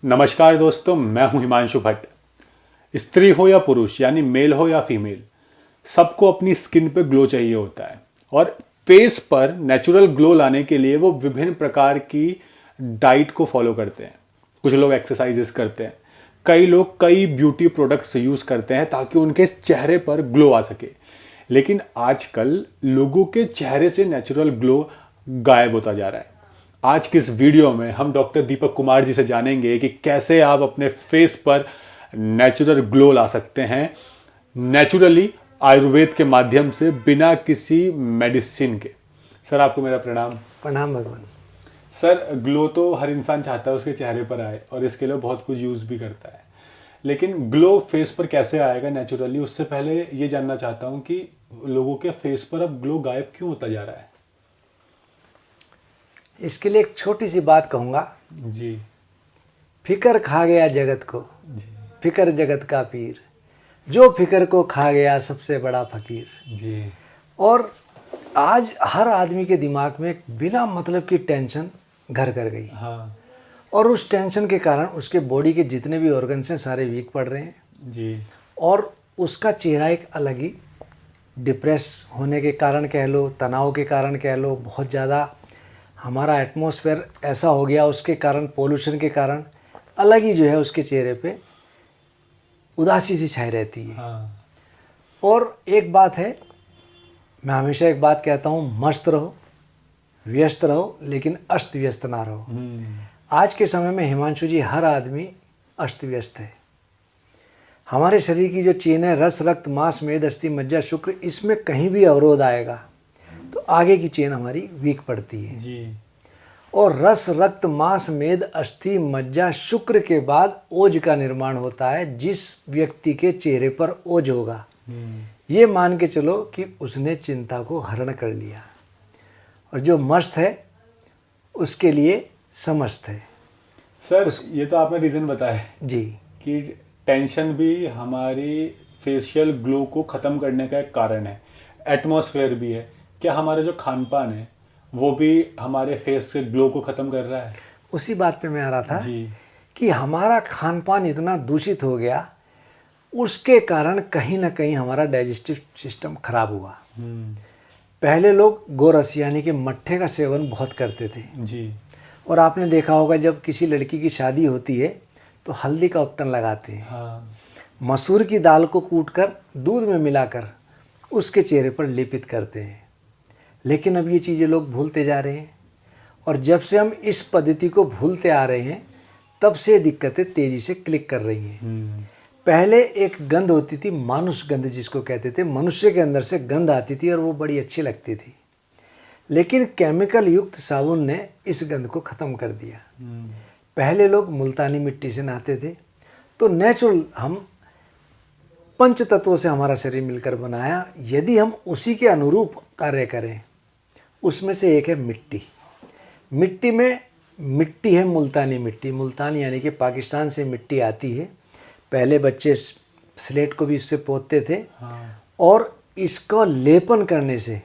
नमस्कार दोस्तों, मैं हूं हिमांशु भट्ट। स्त्री हो या पुरुष यानी मेल हो या फीमेल, सबको अपनी स्किन पे ग्लो चाहिए होता है। और फेस पर नेचुरल ग्लो लाने के लिए वो विभिन्न प्रकार की डाइट को फॉलो करते हैं। कुछ लोग एक्सरसाइजेस करते हैं, कई लोग कई ब्यूटी प्रोडक्ट्स यूज़ करते हैं ताकि उनके चेहरे पर ग्लो आ सके। लेकिन आजकल लोगों के चेहरे से नेचुरल ग्लो गायब होता जा रहा है। आज की इस वीडियो में हम डॉक्टर दीपक कुमार जी से जानेंगे कि कैसे आप अपने फेस पर नेचुरल ग्लो ला सकते हैं, नेचुरली आयुर्वेद के माध्यम से, बिना किसी मेडिसिन के। सर, आपको मेरा प्रणाम। प्रणाम भगवान। सर, ग्लो तो हर इंसान चाहता है उसके चेहरे पर आए और इसके लिए बहुत कुछ यूज़ भी करता है, लेकिन ग्लो फेस पर कैसे आएगा नेचुरली, उससे पहले ये जानना चाहता हूँ कि लोगों के फेस पर अब ग्लो गायब क्यों होता जा रहा है। इसके लिए एक छोटी सी बात कहूँगा। जी। फिकर खा गया जगत को, जी। फिकर जगत का पीर, जो फिकर को खा गया सबसे बड़ा फकीर। जी। और आज हर आदमी के दिमाग में एक बिना मतलब की टेंशन घर कर गई। हाँ। और उस टेंशन के कारण उसके बॉडी के जितने भी ऑर्गन्स हैं सारे वीक पड़ रहे हैं। जी। और उसका चेहरा एक अलग ही डिप्रेस होने के कारण कह लो, तनाव के कारण कह लो, बहुत ज़्यादा हमारा एटमॉस्फेयर ऐसा हो गया, उसके कारण, पोल्यूशन के कारण अलग ही जो है उसके चेहरे पे उदासी सी छाई रहती है। हाँ। और एक बात है, मैं हमेशा एक बात कहता हूँ, मस्त रहो, व्यस्त रहो, लेकिन अस्त व्यस्त ना रहो। आज के समय में हिमांशु जी, हर आदमी अस्त व्यस्त है। हमारे शरीर की जो चेन है, रस, रक्त, मांस, मेद, अस्थि, मज्जा, शुक्र, इसमें कहीं भी अवरोध आएगा तो आगे की चेन हमारी वीक पड़ती है। जी। और रस, रक्त, मांस, मेद, अस्थि, मज्जा, शुक्र के बाद ओज का निर्माण होता है। जिस व्यक्ति के चेहरे पर ओज होगा, ये मान के चलो कि उसने चिंता को हरण कर लिया। और जो मस्त है उसके लिए समस्त है। सर, ये तो आपने रीज़न बताया जी। कि टेंशन भी हमारी फेशियल ग्लो को ख़त्म करने का एक कारण है। एटमॉस्फेयर भी है। क्या हमारा जो खान पान है वो भी हमारे फेस से ग्लो को ख़त्म कर रहा है? उसी बात पे मैं आ रहा था जी। कि हमारा खान पान इतना दूषित हो गया, उसके कारण कहीं ना कहीं हमारा डाइजेस्टिव सिस्टम खराब हुआ। पहले लोग गोरस यानी कि मट्ठे का सेवन बहुत करते थे। जी। और आपने देखा होगा, जब किसी लड़की की शादी होती है तो हल्दी का उपटन लगाते हैं। हाँ। मसूर की दाल को कूटकर दूध में मिलाकर उसके चेहरे पर लेपित करते हैं। लेकिन अब ये चीज़ें लोग भूलते जा रहे हैं। और जब से हम इस पद्धति को भूलते आ रहे हैं, तब से दिक्कतें तेज़ी से क्लिक कर रही हैं। पहले एक गंध होती थी, मानुष गंध जिसको कहते थे, मनुष्य के अंदर से गंध आती थी और वो बड़ी अच्छी लगती थी। लेकिन केमिकल युक्त साबुन ने इस गंध को ख़त्म कर दिया। पहले लोग मुल्तानी मिट्टी से नहाते थे, तो नेचुरल हम पंच तत्वों से हमारा शरीर मिलकर बनाया। यदि हम उसी के अनुरूप कार्य करें, उसमें से एक है मिट्टी। मिट्टी में मिट्टी है मुल्तानी मिट्टी। मुल्तान यानी कि पाकिस्तान से मिट्टी आती है। पहले बच्चे स्लेट को भी इससे पोतते थे। हाँ। और इसका लेपन करने से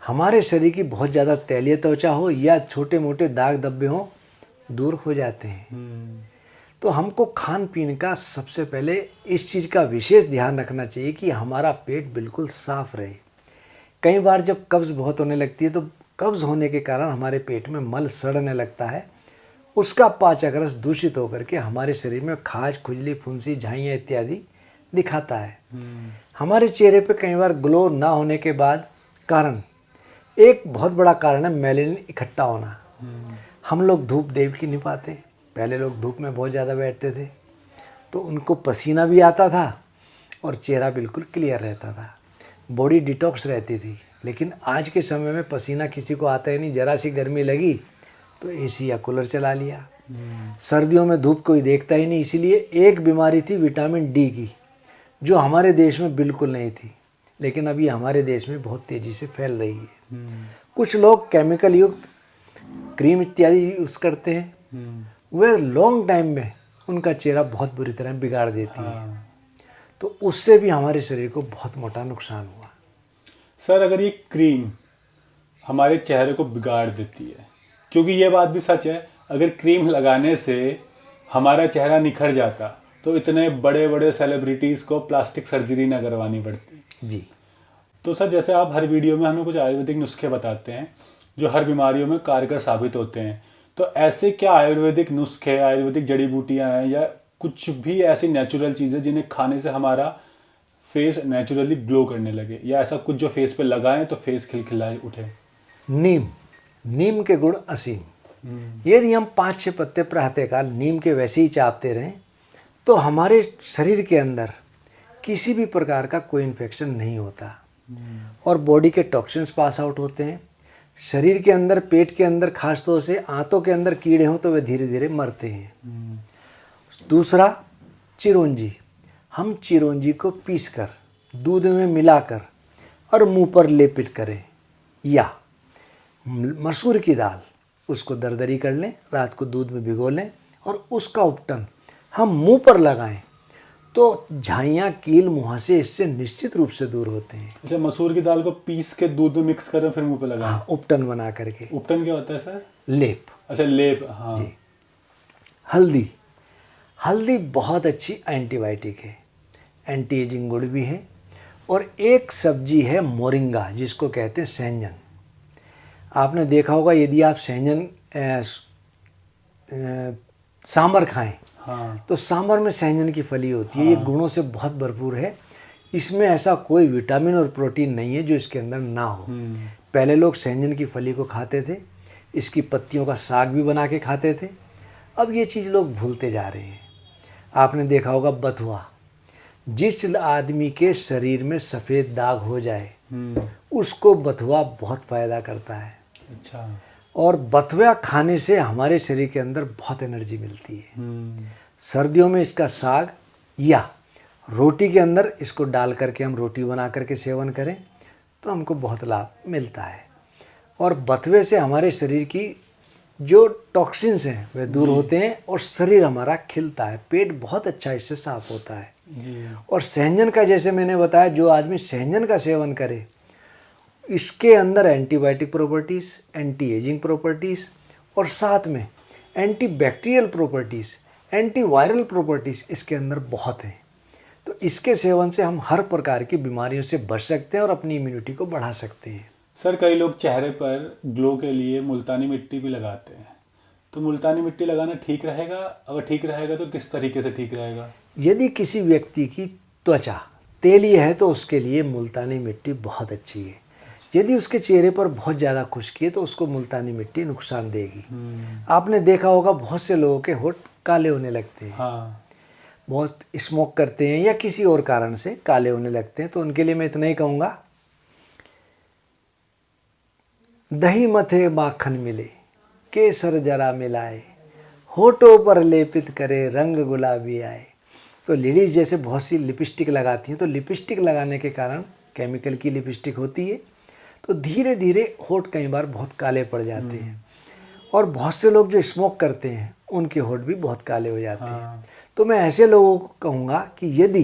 हमारे शरीर की बहुत ज़्यादा तैलीय त्वचा हो या छोटे मोटे दाग धब्बे हों, दूर हो जाते हैं। तो हमको खान पीन का सबसे पहले इस चीज़ का विशेष ध्यान रखना चाहिए कि हमारा पेट बिल्कुल साफ़ रहे। कई बार जब कब्ज़ बहुत होने लगती है तो कब्ज़ होने के कारण हमारे पेट में मल सड़ने लगता है। उसका पाचक रस दूषित होकर के हमारे शरीर में खाज, खुजली, फुंसी, झाइयाँ इत्यादि दिखाता है। हमारे चेहरे पे कई बार ग्लो ना होने के बाद कारण, एक बहुत बड़ा कारण है मेलानिन इकट्ठा होना। हम लोग धूप देख ही नहीं पाते। पहले लोग धूप में बहुत ज़्यादा बैठते थे तो उनको पसीना भी आता था और चेहरा बिल्कुल क्लियर रहता था, बॉडी डिटॉक्स रहती थी। लेकिन आज के समय में पसीना किसी को आता ही नहीं। ज़रा सी गर्मी लगी तो एसी या कूलर चला लिया। सर्दियों में धूप कोई देखता ही नहीं। इसीलिए एक बीमारी थी विटामिन डी की, जो हमारे देश में बिल्कुल नहीं थी, लेकिन अभी हमारे देश में बहुत तेज़ी से फैल रही है। कुछ लोग केमिकल युक्त क्रीम इत्यादि यूज़ करते हैं, वे लॉन्ग टाइम में उनका चेहरा बहुत बुरी तरह बिगाड़ देती है। तो उससे भी हमारे शरीर को बहुत मोटा नुकसान हुआ। सर, अगर ये क्रीम हमारे चेहरे को बिगाड़ देती है, क्योंकि ये बात भी सच है, अगर क्रीम लगाने से हमारा चेहरा निखर जाता तो इतने बड़े बड़े सेलिब्रिटीज़ को प्लास्टिक सर्जरी ना करवानी पड़ती। जी। तो सर जैसे आप हर वीडियो में हमें कुछ आयुर्वेदिक नुस्खे बताते हैं जो हर बीमारियों में कारगर साबित होते हैं, तो ऐसे क्या आयुर्वेदिक नुस्खे, आयुर्वेदिक जड़ी बूटियां हैं या कुछ भी ऐसी नेचुरल चीज़ें जिन्हें खाने से हमारा फेस नेचुरली ग्लो करने लगे, या ऐसा कुछ जो फेस पे लगाएं तो फेस खिलखिलाए उठे? नीम के गुण असीम। यदि हम 5-6 पत्ते प्रातःकाल नीम के वैसे ही चापते रहें तो हमारे शरीर के अंदर किसी भी प्रकार का कोई इन्फेक्शन नहीं होता और बॉडी के टॉक्सिन्स पास आउट होते हैं। शरीर के अंदर, पेट के अंदर, खास तौर से आंतों के अंदर कीड़े हों तो वे धीरे धीरे मरते हैं। दूसरा, चिरौंजी। हम चिरौंजी को पीसकर दूध में मिलाकर और मुंह पर लेपित करें, या मसूर की दाल उसको दरदरी कर लें, रात को दूध में भिगो लें और उसका उपटन हम मुंह पर लगाएं तो झाइयाँ, कील, मुहासे इससे निश्चित रूप से दूर होते हैं। अच्छा, मसूर की दाल को पीस के दूध में मिक्स करें फिर मुंह पे लगाएं? हाँ, उपटन बना करके। उपटन क्या होता है सर? लेप। अच्छा, लेप। हाँ जी। हल्दी बहुत अच्छी एंटीबायोटिक है, एंटी एजिंग गुण भी है। और एक सब्जी है मोरिंगा, जिसको कहते हैं सहजन। आपने देखा होगा, यदि आप सहजन सांभर खाएं हाँ। तो सांभर में सहजन की फली होती है। ये गुणों से बहुत भरपूर है। इसमें ऐसा कोई विटामिन और प्रोटीन नहीं है जो इसके अंदर ना हो। पहले लोग सहजन की फली को खाते थे, इसकी पत्तियों का साग भी बना के खाते थे। अब ये चीज़ लोग भूलते जा रहे हैं। आपने देखा होगा बथुआ, जिस आदमी के शरीर में सफ़ेद दाग हो जाए उसको बथुआ बहुत फ़ायदा करता है। अच्छा। और बथुआ खाने से हमारे शरीर के अंदर बहुत एनर्जी मिलती है। सर्दियों में इसका साग या रोटी के अंदर इसको डाल करके हम रोटी बना करके सेवन करें तो हमको बहुत लाभ मिलता है। और बथुए से हमारे शरीर की जो टॉक्सिन्स हैं वे दूर होते हैं और शरीर हमारा खिलता है। पेट बहुत अच्छा इससे साफ होता है। और सहजन का, जैसे मैंने बताया, जो आदमी सहजन का सेवन करे इसके अंदर antibiotic properties, anti ageing properties और साथ में anti bacterial properties, anti viral properties इसके अंदर बहुत हैं। तो इसके सेवन से हम हर प्रकार की बीमारियों से बच सकते हैं और अपनी इम्यूनिटी को बढ़ा सकते हैं। सर कई लोग चेहरे पर ग्लो के लिए मुल्तानी मिट्टी भी लगाते हैं, तो मुल्तानी मिट्टी लगाना ठीक रहेगा? अगर ठीक रहेगा तो किस तरीके से ठीक रहेगा? यदि किसी व्यक्ति की त्वचा तेलीय है तो उसके लिए मुल्तानी मिट्टी बहुत अच्छी है। यदि उसके चेहरे पर बहुत ज़्यादा खुश्की है तो उसको मुल्तानी मिट्टी नुकसान देगी। आपने देखा होगा बहुत से लोगों के होंठ काले होने लगते हैं। हाँ। बहुत स्मोक करते हैं या किसी और कारण से काले होने लगते हैं, तो उनके लिए मैं इतना ही कहूँगा, दही मथे माखन मिले, केसर जरा मिलाए, होठों पर लेपित करे, रंग गुलाबी आए। तो लेडीज़ जैसे बहुत सी लिपस्टिक लगाती हैं, तो लिपस्टिक लगाने के कारण केमिकल की लिपस्टिक होती है, तो धीरे धीरे होठ कई बार बहुत काले पड़ जाते हैं। और बहुत से लोग जो स्मोक करते हैं उनके होठ भी बहुत काले हो जाते हैं। तो मैं ऐसे लोगों को कहूँगा कि यदि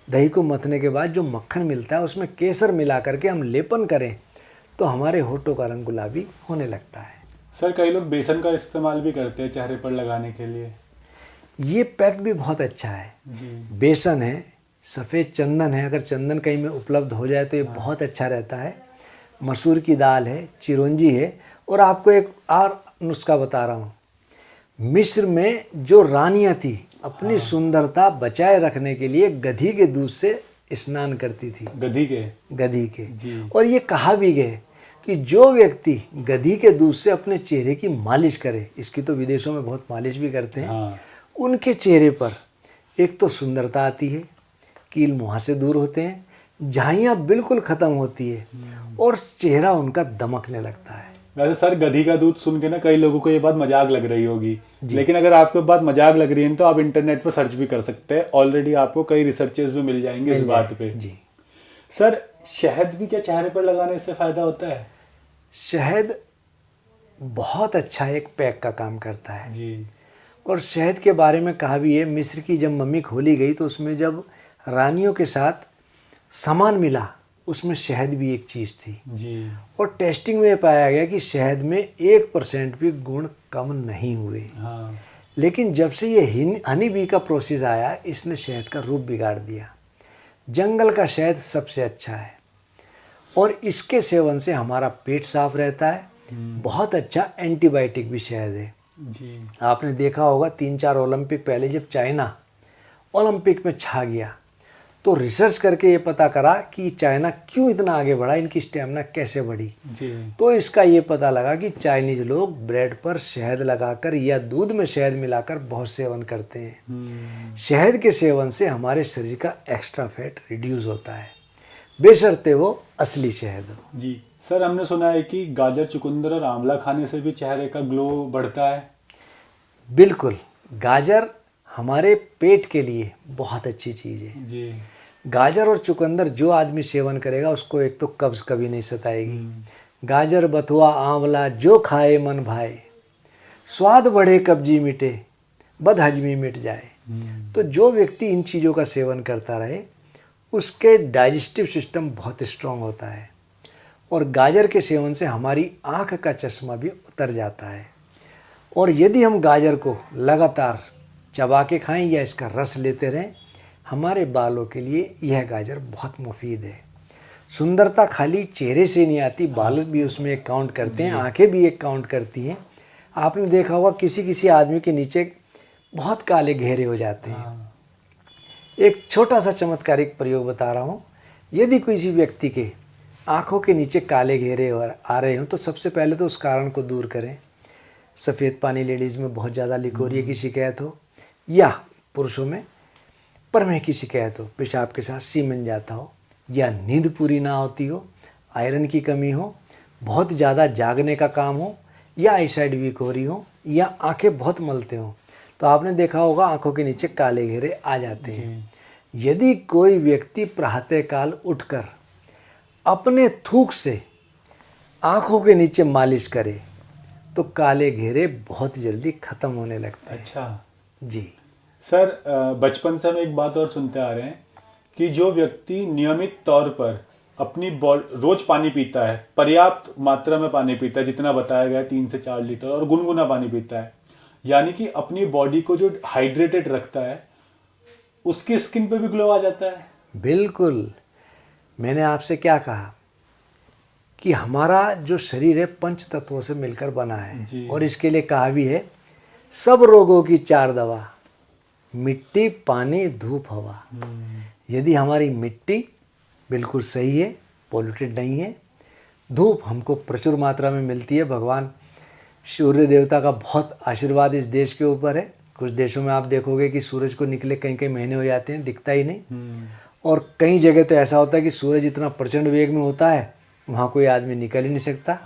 दही को मथने के बाद जो मक्खन मिलता है उसमें केसर मिला करके हम लेपन करें तो हमारे होठों का रंग गुलाबी होने लगता है। सर कई लोग बेसन का इस्तेमाल भी करते हैं चेहरे पर लगाने के लिए। ये पैक भी बहुत अच्छा है। बेसन है, सफ़ेद चंदन है, अगर चंदन कहीं में उपलब्ध हो जाए तो ये बहुत अच्छा रहता है। मसूर की दाल है, चिरौंजी है। और आपको एक और नुस्खा बता रहा हूँ। मिस्र में जो रानियाँ थी अपनी सुंदरता बचाए रखने के लिए गधी के दूध से स्नान करती थी। गधी के जी। और ये कहा भी गया कि जो व्यक्ति गधी के दूध से अपने चेहरे की मालिश करे, इसकी तो विदेशों में बहुत मालिश भी करते हैं, उनके चेहरे पर एक तो सुंदरता आती है, कील मुहासे दूर होते हैं, झाइयाँ बिल्कुल ख़त्म होती है और चेहरा उनका दमकने लगता है। वैसे सर गधी का दूध सुन के ना कई लोगों को ये बात मजाक लग रही होगी, लेकिन अगर आपको बात मजाक लग रही है तो आप इंटरनेट पर सर्च भी कर सकते हैं। ऑलरेडी आपको कई रिसर्चेस भी मिल जाएंगे इस बात पे। जी। सर शहद भी क्या चेहरे पर लगाने से फ़ायदा होता है? शहद बहुत अच्छा एक पैक का काम करता है जी। और शहद के बारे में कहा भी है, मिस्र की जब मम्मी खोली गई तो उसमें जब रानियों के साथ सामान मिला उसमें शहद भी एक चीज़ थी जी। और टेस्टिंग में पाया गया कि शहद में 1% भी गुण कम नहीं हुए। हाँ। लेकिन जब से ये हनी बी का प्रोसेस आया, इसने शहद का रूप बिगाड़ दिया। जंगल का शहद सबसे अच्छा है और इसके सेवन से हमारा पेट साफ रहता है। बहुत अच्छा एंटीबायोटिक भी शहद है जी। आपने देखा होगा 3-4 ओलंपिक पहले जब चाइना ओलंपिक में छा गया तो रिसर्च करके ये पता करा कि चाइना क्यों इतना आगे बढ़ा, इनकी स्टेमिना कैसे बढ़ी। जी। तो इसका ये पता लगा कि चाइनीज लोग ब्रेड पर शहद लगाकर या दूध में शहद मिलाकर बहुत सेवन करते हैं। शहद के सेवन से हमारे शरीर का एक्स्ट्रा फैट रिड्यूस होता है, बेशर्ते वो असली शहद हो। जी सर, हमने सुना है कि गाजर, चुकंदर और आंवला खाने से भी चेहरे का ग्लो बढ़ता है। बिल्कुल, गाजर हमारे पेट के लिए बहुत अच्छी चीज़ है। जी। गाजर और चुकंदर जो आदमी सेवन करेगा उसको एक तो कब्ज कभी नहीं सताएगी। गाजर, बथुआ, आंवला जो खाए मन भाए, स्वाद बढ़े कब्जी मिटे, बदहजमी मिट जाए। तो जो व्यक्ति इन चीज़ों का सेवन करता रहे उसके डाइजेस्टिव सिस्टम बहुत स्ट्रांग होता है और गाजर के सेवन से हमारी आँख का चश्मा भी उतर जाता है। और यदि हम गाजर को लगातार चबा के खाएं या इसका रस लेते रहें, हमारे बालों के लिए यह गाजर बहुत मुफीद है। सुंदरता खाली चेहरे से नहीं आती, बाल भी उसमें एक काउंट करते हैं, आंखें भी एक काउंट करती हैं। आपने देखा होगा किसी किसी आदमी के नीचे बहुत काले घेरे हो जाते हैं। एक छोटा सा चमत्कारिक प्रयोग बता रहा हूँ। यदि किसी व्यक्ति के आँखों के नीचे काले घेरे आ रहे हों तो सबसे पहले तो उस कारण को दूर करें। सफ़ेद पानी लेडीज़ में बहुत ज़्यादा लिकोरिया की शिकायत हो या पुरुषों में प्रमेह की शिकायत हो, पेशाब के साथ सीमन जाता हो या नींद पूरी ना होती हो, आयरन की कमी हो, बहुत ज़्यादा जागने का काम हो या आईसाइट वीक हो रही हो या आंखें बहुत मलते हो, तो आपने देखा होगा आंखों के नीचे काले घेरे आ जाते हैं। यदि कोई व्यक्ति प्रातःकाल उठकर अपने थूक से आंखों के नीचे मालिश करे तो काले घेरे बहुत जल्दी ख़त्म होने लगते हैं। अच्छा जी सर, बचपन से हम एक बात और सुनते आ रहे हैं कि जो व्यक्ति नियमित तौर पर अपनी रोज पानी पीता है, पर्याप्त मात्रा में पानी पीता है, जितना बताया गया है 3 से 4 लीटर, और गुनगुना पानी पीता है, यानी कि अपनी बॉडी को जो हाइड्रेटेड रखता है, उसकी स्किन पे भी ग्लो आ जाता है। बिल्कुल, मैंने आपसे क्या कहा कि हमारा जो शरीर है 5 तत्वों से मिलकर बना है और इसके लिए कहा भी है सब रोगों की 4 दवा, मिट्टी, पानी, धूप, हवा। यदि हमारी मिट्टी बिल्कुल सही है, पॉल्यूटेड नहीं है, धूप हमको प्रचुर मात्रा में मिलती है, भगवान सूर्य देवता का बहुत आशीर्वाद इस देश के ऊपर है। कुछ देशों में आप देखोगे कि सूरज को निकले कई कई महीने हो जाते हैं, दिखता ही नहीं। और कई जगह तो ऐसा होता है कि सूरज इतना प्रचंड वेग में होता है वहाँ कोई आदमी निकल ही नहीं सकता।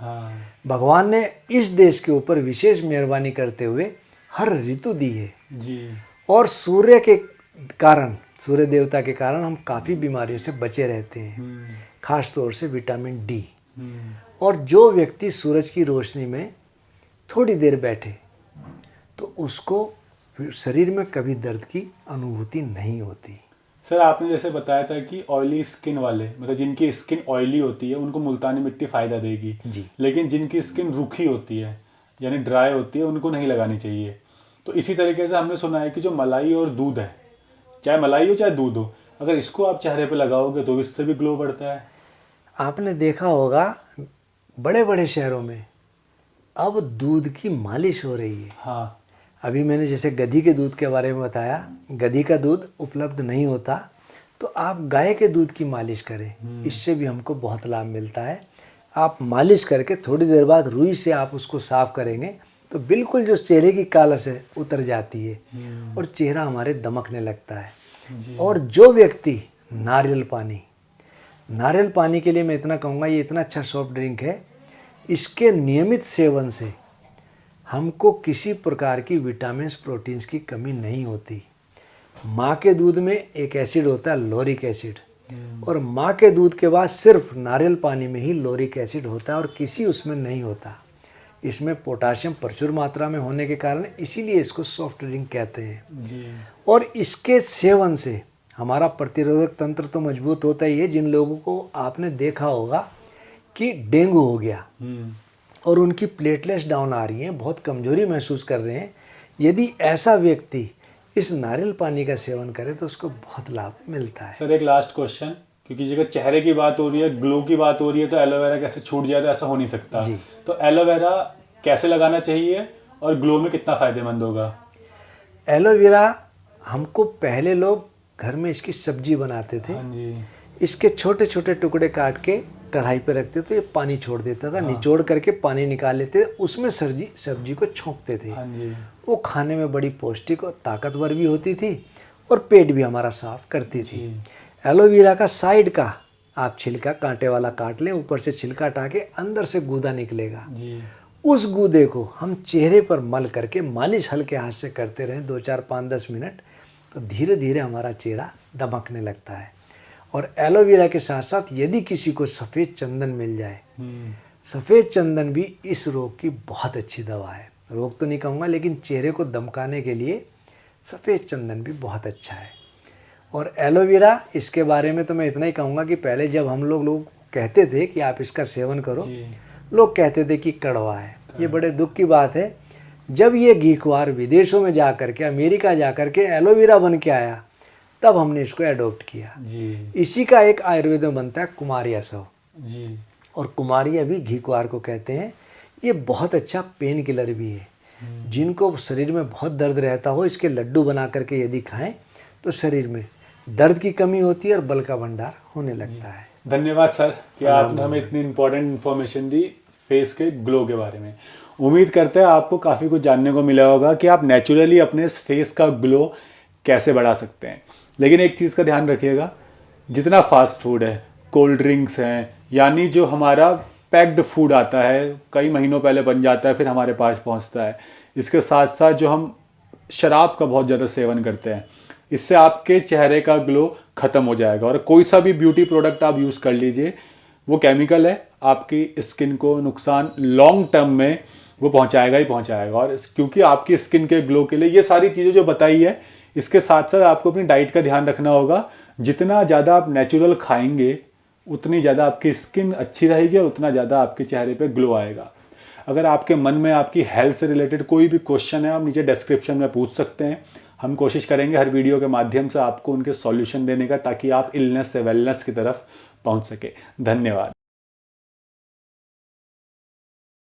भगवान ने इस देश के ऊपर विशेष मेहरबानी करते हुए हर ऋतु दी है जी। और सूर्य के कारण, सूर्य देवता के कारण हम काफ़ी बीमारियों से बचे रहते हैं, खास तौर से विटामिन डी। और जो व्यक्ति सूरज की रोशनी में थोड़ी देर बैठे तो उसको शरीर में कभी दर्द की अनुभूति नहीं होती। सर, आपने जैसे बताया था कि ऑयली स्किन वाले, मतलब जिनकी स्किन ऑयली होती है, उनको मुल्तानी मिट्टी फ़ायदा देगी जी। लेकिन जिनकी स्किन रूखी होती है यानी ड्राई होती है, उनको नहीं लगानी चाहिए। तो इसी तरीके से हमने सुना है कि जो मलाई और दूध है, चाहे मलाई हो चाहे दूध हो, अगर इसको आप चेहरे पे लगाओगे तो इससे भी ग्लो बढ़ता है। आपने देखा होगा बड़े बड़े शहरों में अब दूध की मालिश हो रही है। हाँ। अभी मैंने जैसे गधी के दूध के बारे में बताया, गधी का दूध उपलब्ध नहीं होता तो आप गाय के दूध की मालिश करें, इससे भी हमको बहुत लाभ मिलता है। आप मालिश करके थोड़ी देर बाद रुई से आप उसको साफ़ करेंगे तो बिल्कुल जो चेहरे की कालस है उतर जाती है और चेहरा हमारे दमकने लगता है। और जो व्यक्ति नारियल पानी के लिए मैं इतना कहूँगा, ये इतना अच्छा सॉफ्ट ड्रिंक है, इसके नियमित सेवन से हमको किसी प्रकार की विटामिन्स, प्रोटीन्स की कमी नहीं होती। माँ के दूध में एक एसिड होता है लॉरिक एसिड, और माँ के दूध के बाद सिर्फ नारियल पानी में ही लॉरिक एसिड होता है और किसी उसमें नहीं होता। इसमें पोटाशियम प्रचुर मात्रा में होने के कारण इसीलिए इसको सॉफ्ट ड्रिंक कहते हैं जी। और इसके सेवन से हमारा प्रतिरोधक तंत्र तो मजबूत होता ही है। जिन लोगों को आपने देखा होगा कि डेंगू हो गया और उनकी प्लेटलेट्स डाउन आ रही हैं, बहुत कमजोरी महसूस कर रहे हैं, यदि ऐसा व्यक्ति इस नारियल पानी का सेवन करे तो उसको बहुत लाभ मिलता है। सर एक लास्ट क्वेश्चन, क्योंकि जगह चेहरे की बात हो रही है, ग्लो की बात हो रही है, तो एलोवेरा कैसे छूट जाए, तो ऐसा हो नहीं सकता जी। तो एलोवेरा कैसे लगाना चाहिए और ग्लो में कितना फायदेमंद होगा? एलोवेरा हमको पहले लोग घर में इसकी सब्जी बनाते थे, हाँ जी। इसके छोटे छोटे टुकड़े काट के कढ़ाई पे रखते थे, ये पानी छोड़ देता था, निचोड़ करके पानी निकाल लेते थे, उसमें सब्जी को छोंकते थे। हाँ जी। वो खाने में बड़ी पौष्टिक और ताकतवर भी होती थी और पेट भी हमारा साफ करती थी। एलोवेरा का साइड का आप छिलका कांटे वाला काट लें, ऊपर से छिलका हटा के अंदर से गूदा निकलेगा जी। उस गूदे को हम चेहरे पर मल करके मालिश हल्के हाथ से करते रहें 2 4 5 10 मिनट, तो धीरे धीरे हमारा चेहरा दमकने लगता है। और एलोवेरा के साथ साथ यदि किसी को सफ़ेद चंदन मिल जाए, सफ़ेद चंदन भी इस रोग की बहुत अच्छी दवा है। रोग तो नहीं कहूँगा, लेकिन चेहरे को दमकाने के लिए सफ़ेद चंदन भी बहुत अच्छा है। और एलोवेरा, इसके बारे में तो मैं इतना ही कहूँगा कि पहले जब हम लोग कहते थे कि आप इसका सेवन करो, लोग कहते थे कि कड़वा है। ये बड़े दुख की बात है, जब ये घीकुआर विदेशों में जा कर के, अमेरिका जा कर के एलोवेरा बन के आया, तब हमने इसको एडॉप्ट किया। जी। इसी का एक आयुर्वेद में बनता है कुमारिया सव जी। और कुमारिया भी घीकुआर को कहते हैं। ये बहुत अच्छा पेन किलर भी है। जिनको शरीर में बहुत दर्द रहता हो, इसके लड्डू बना करके यदि खाएं तो शरीर में दर्द की कमी होती है और बल का भंडार होने लगता है। धन्यवाद सर कि आपने हमें इतनी इम्पोर्टेंट इन्फॉर्मेशन दी फेस के ग्लो के बारे में। उम्मीद करते हैं आपको काफ़ी कुछ जानने को मिला होगा कि आप नेचुरली अपने फेस का ग्लो कैसे बढ़ा सकते हैं। लेकिन एक चीज़ का ध्यान रखिएगा, जितना फास्ट फूड है, कोल्ड ड्रिंक्स हैं, यानी जो हमारा पैक्ड फूड आता है, कई महीनों पहले बन जाता है फिर हमारे पास पहुंचता है, इसके साथ साथ जो हम शराब का बहुत ज़्यादा सेवन करते हैं, इससे आपके चेहरे का ग्लो ख़त्म हो जाएगा। और कोई सा भी ब्यूटी प्रोडक्ट आप यूज़ कर लीजिए, वो केमिकल है, आपकी स्किन को नुकसान लॉन्ग टर्म में वो पहुंचाएगा ही पहुंचाएगा। और क्योंकि आपकी स्किन के ग्लो के लिए ये सारी चीज़ें जो बताई है, इसके साथ साथ आपको अपनी डाइट का ध्यान रखना होगा। जितना ज़्यादा आप नेचुरल खाएंगे उतनी ज़्यादा आपकी स्किन अच्छी रहेगी और उतना ज़्यादा आपके चेहरे पे ग्लो आएगा। अगर आपके मन में आपकी हेल्थ से रिलेटेड कोई भी क्वेश्चन है, आप नीचे डिस्क्रिप्शन में पूछ सकते हैं। हम कोशिश करेंगे हर वीडियो के माध्यम से आपको उनके सॉल्यूशन देने का, ताकि आप इलनेस से वेलनेस की तरफ पहुंच सके। धन्यवाद।